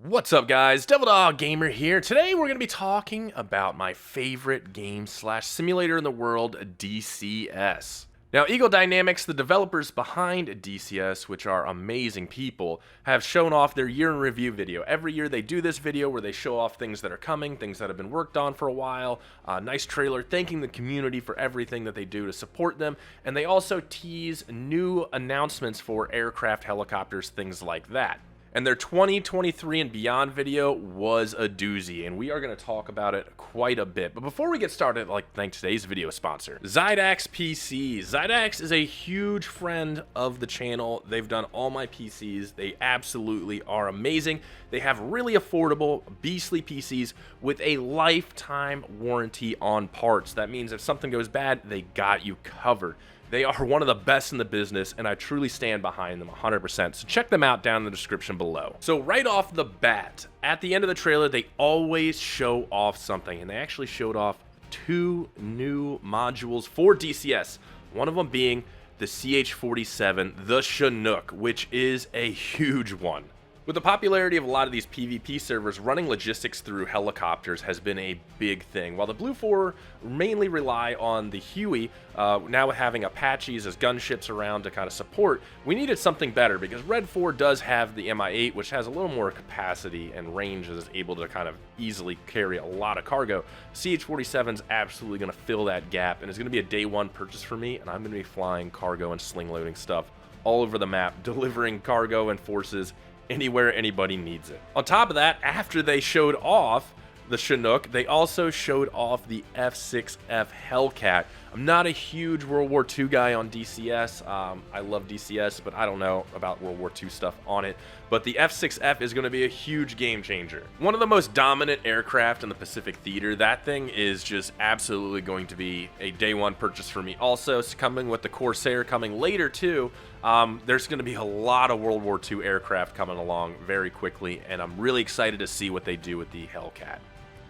What's up, guys? TheDevildogGamer here. Today we're going to be talking about my favorite game slash simulator in the world, DCS. Now, Eagle Dynamics, the developers behind DCS, which are amazing people, have shown off their year in review video. Every year they do this video where they show off things that are coming, things that have been worked on for a while, a nice trailer thanking the community for everything that they do to support them, and they also tease new announcements for aircraft, helicopters, things like that. And their 2023 and beyond video was a doozy, and we are going to talk about it quite a bit. But before we get started, I'd like to thank today's video sponsor, Zydax PCs. Zydax is a huge friend of the channel. They've done all my PCs. They absolutely are amazing. They have really affordable, beastly PCs with a lifetime warranty on parts. That means if something goes bad, they got you covered. They are one of the best in the business, and I truly stand behind them 100%, so check them out down in the description below. So right off the bat, at the end of the trailer, they always show off something, and they actually showed off two new modules for DCS, one of them being the CH-47, the Chinook, which is a huge one. With the popularity of a lot of these PvP servers, running logistics through helicopters has been a big thing. While the Blue 4 mainly rely on the Huey, now having Apaches as gunships around to kind of support, we needed something better because Red 4 does have the Mi-8, which has a little more capacity and range, is able to kind of easily carry a lot of cargo. CH-47 is absolutely going to fill that gap, and it's going to be a day one purchase for me, and I'm going to be flying cargo and sling loading stuff all over the map, delivering cargo and forces anywhere anybody needs it. On top of that, after they showed off the Chinook, they also showed off the F6F Hellcat. I'm not a huge World War II guy on DCS. I love DCS, but I don't know about World War II stuff on it. But the F6F is going to be a huge game changer. One of the most dominant aircraft in the Pacific Theater. That thing is just absolutely going to be a day one purchase for me. Also, it's coming with the Corsair coming later too. There's going to be a lot of World War II aircraft coming along very quickly, and I'm really excited to see what they do with the Hellcat.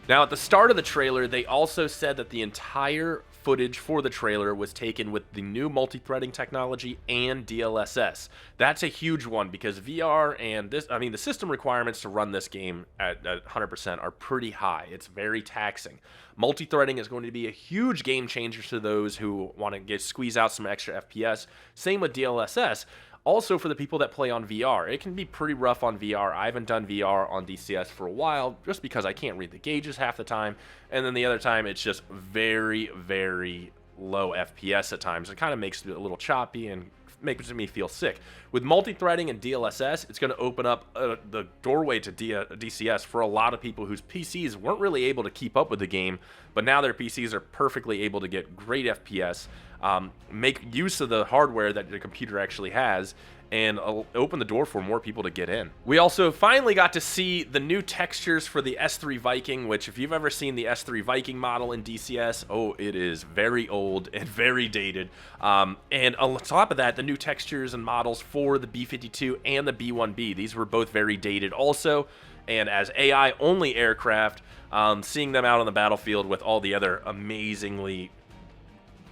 Now, at the start of the trailer, they also said that the entire footage for the trailer was taken with the new multi-threading technology and DLSS. That's a huge one because VR and the system requirements to run this game at 100% are pretty high. It's very taxing. Multi-threading is going to be a huge game changer to those who want to squeeze out some extra FPS. Same with DLSS. Also, for the people that play on VR, it can be pretty rough on VR. I haven't done VR on DCS for a while just because I can't read the gauges half the time, and then the other time it's just very, very low FPS at times. It kind of makes it a little choppy and makes me feel sick. With multi-threading and DLSS, it's going to open up the doorway to DCS for a lot of people whose PCs weren't really able to keep up with the game, but now their PCs are perfectly able to get great FPS, make use of the hardware that the computer actually has, and open the door for more people to get in. We also finally got to see the new textures for the S3 Viking, which if you've ever seen the S3 Viking model in DCS, oh, it is very old and very dated. And on top of that, the new textures and models for the B-52 and the B-1B, these were both very dated also. And as AI-only aircraft, seeing them out on the battlefield with all the other amazingly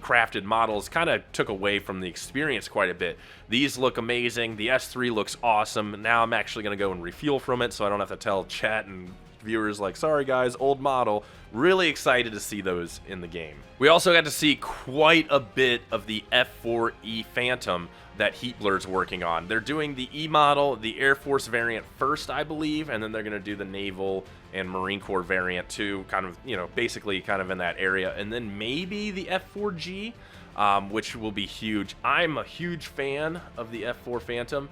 crafted models kind of took away from the experience quite a bit. These look amazing. The S3 looks awesome. Now I'm actually going to go and refuel from it so I don't have to tell chat and viewers like, sorry guys, old model. Really excited to see those in the game. We also got to see quite a bit of the F4E Phantom that Heatblur's working on. They're doing the E model, the Air Force variant first, I believe, and then they're going to do the Naval and Marine Corps variant too, kind of, basically kind of in that area, and then maybe the F4G, which will be huge. I'm a huge fan of the F4 Phantom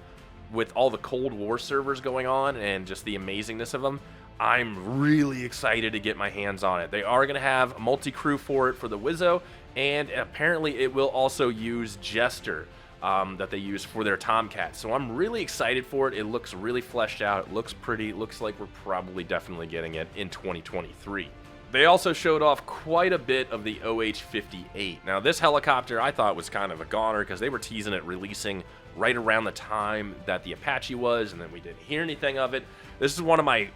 with all the Cold War servers going on and just the amazingness of them. I'm really excited to get my hands on it. They are going to have multi-crew for it for the Wizzo, and apparently it will also use Jester that they use for their Tomcat. So I'm really excited for it. It looks really fleshed out. It looks pretty. It looks like we're probably definitely getting it in 2023. They also showed off quite a bit of the OH-58. Now, this helicopter I thought was kind of a goner because they were teasing it releasing right around the time that the Apache was, and then we didn't hear anything of it. This is one of my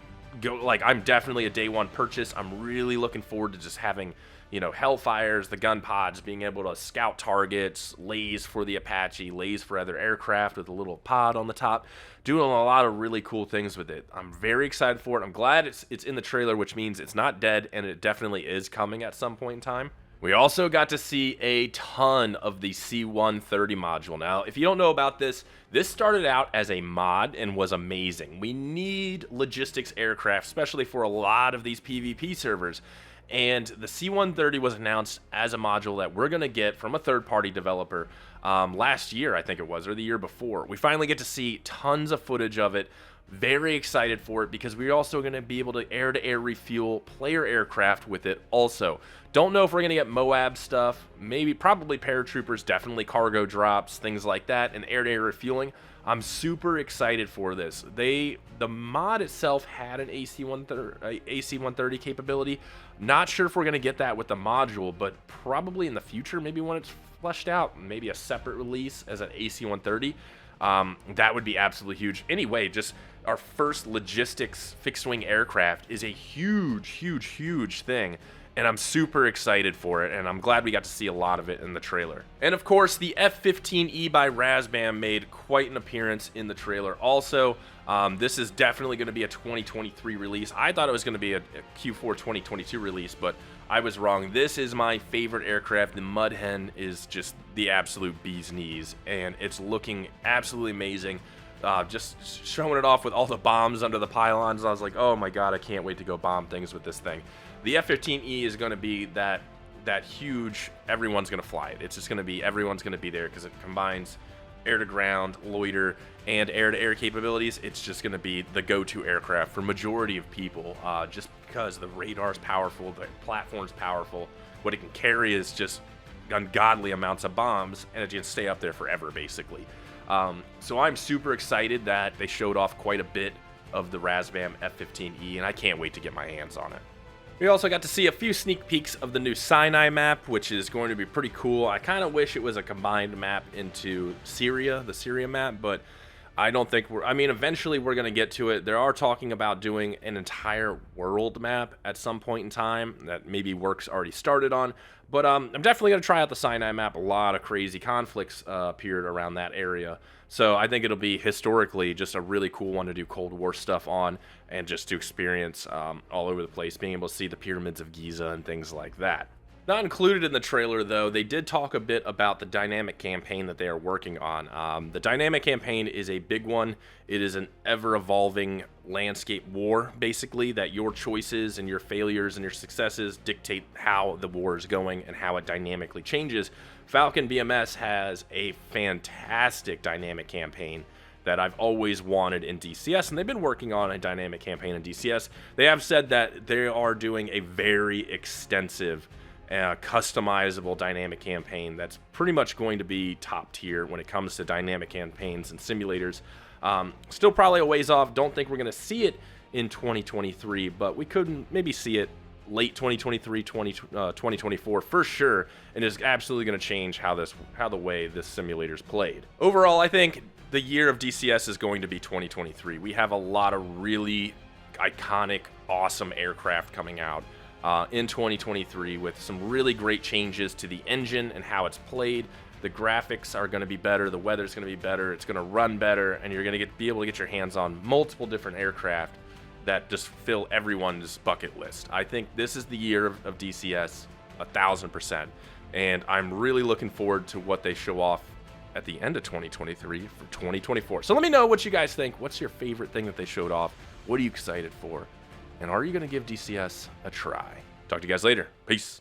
I'm definitely a day one purchase. I'm really looking forward to just having you know, Hellfires, the gun pods, being able to scout targets, lays for the Apache, lays for other aircraft with a little pod on the top, doing a lot of really cool things with it. I'm very excited for it. I'm glad it's in the trailer, which means it's not dead, and it definitely is coming at some point in time. We also got to see a ton of the C-130 module. Now, if you don't know about this, this started out as a mod and was amazing. We need logistics aircraft, especially for a lot of these PvP servers. And the C-130 was announced as a module that we're going to get from a third-party developer last year, I think it was, or the year before. We finally get to see tons of footage of it. Very excited for it because we're also going to be able to air-to-air refuel player aircraft with it also. Don't know if we're going to get Moab stuff, probably paratroopers, definitely cargo drops, things like that, and air-to-air refueling. I'm super excited for this. The mod itself had an AC-130 capability. Not sure if we're going to get that with the module, but probably in the future, maybe when it's fleshed out, maybe a separate release as an AC-130. That would be absolutely huge. Anyway, just our first logistics fixed-wing aircraft is a huge thing, and I'm super excited for it, and I'm glad we got to see a lot of it in the trailer. And of course, the F-15E by Razbam made quite an appearance in the trailer also. This is definitely going to be a 2023 release. I thought it was going to be a Q4 2022 release, but I was wrong. This is my favorite aircraft. The Mud Hen is just the absolute bee's knees, and it's looking absolutely amazing. Just showing it off with all the bombs under the pylons. I was like, oh my god, I can't wait to go bomb things with this thing. The F-15E is going to be that huge, everyone's going to fly it. It's just going to be, everyone's going to be there because it combines air-to-ground, loiter, and air-to-air capabilities. It's just going to be the go-to aircraft for majority of people, just because the radar's powerful, the platform's powerful. What it can carry is just ungodly amounts of bombs, and it can stay up there forever, basically. So I'm super excited that they showed off quite a bit of the Razbam F-15E, and I can't wait to get my hands on it. We also got to see a few sneak peeks of the new Sinai map, which is going to be pretty cool. I kind of wish it was a combined map into Syria, the Syria map, but I don't think eventually we're going to get to it. They are talking about doing an entire world map at some point in time that maybe work's already started on. But I'm definitely going to try out the Sinai map. A lot of crazy conflicts appeared around that area. So I think it'll be historically just a really cool one to do Cold War stuff on and just to experience all over the place, being able to see the pyramids of Giza and things like that. Not included in the trailer, though, they did talk a bit about the dynamic campaign that they are working on. The dynamic campaign is a big one. It is an ever-evolving landscape war, basically, that your choices and your failures and your successes dictate how the war is going and how it dynamically changes. Falcon BMS has a fantastic dynamic campaign that I've always wanted in DCS, and they've been working on a dynamic campaign in DCS. They have said that they are doing a very extensive customizable dynamic campaign that's pretty much going to be top tier when it comes to dynamic campaigns and simulators. Still probably a ways off. Don't think we're going to see it in 2023, but we could maybe see it late 2023, 2024 for sure, and it's absolutely going to change how the way this simulator's played. Overall, I think the year of DCS is going to be 2023. We have a lot of really iconic, awesome aircraft coming out in 2023 with some really great changes to the engine and how it's played. The graphics are going to be better, the weather's going to be better, it's going to run better, and you're going to be able to get your hands on multiple different aircraft that just fill everyone's bucket list. I think this is the year of DCS 1000%, and I'm really looking forward to what they show off at the end of 2023 for 2024. So let me know what you guys think. What's your favorite thing that they showed off? What are you excited for? And are you going to give DCS a try? Talk to you guys later. Peace.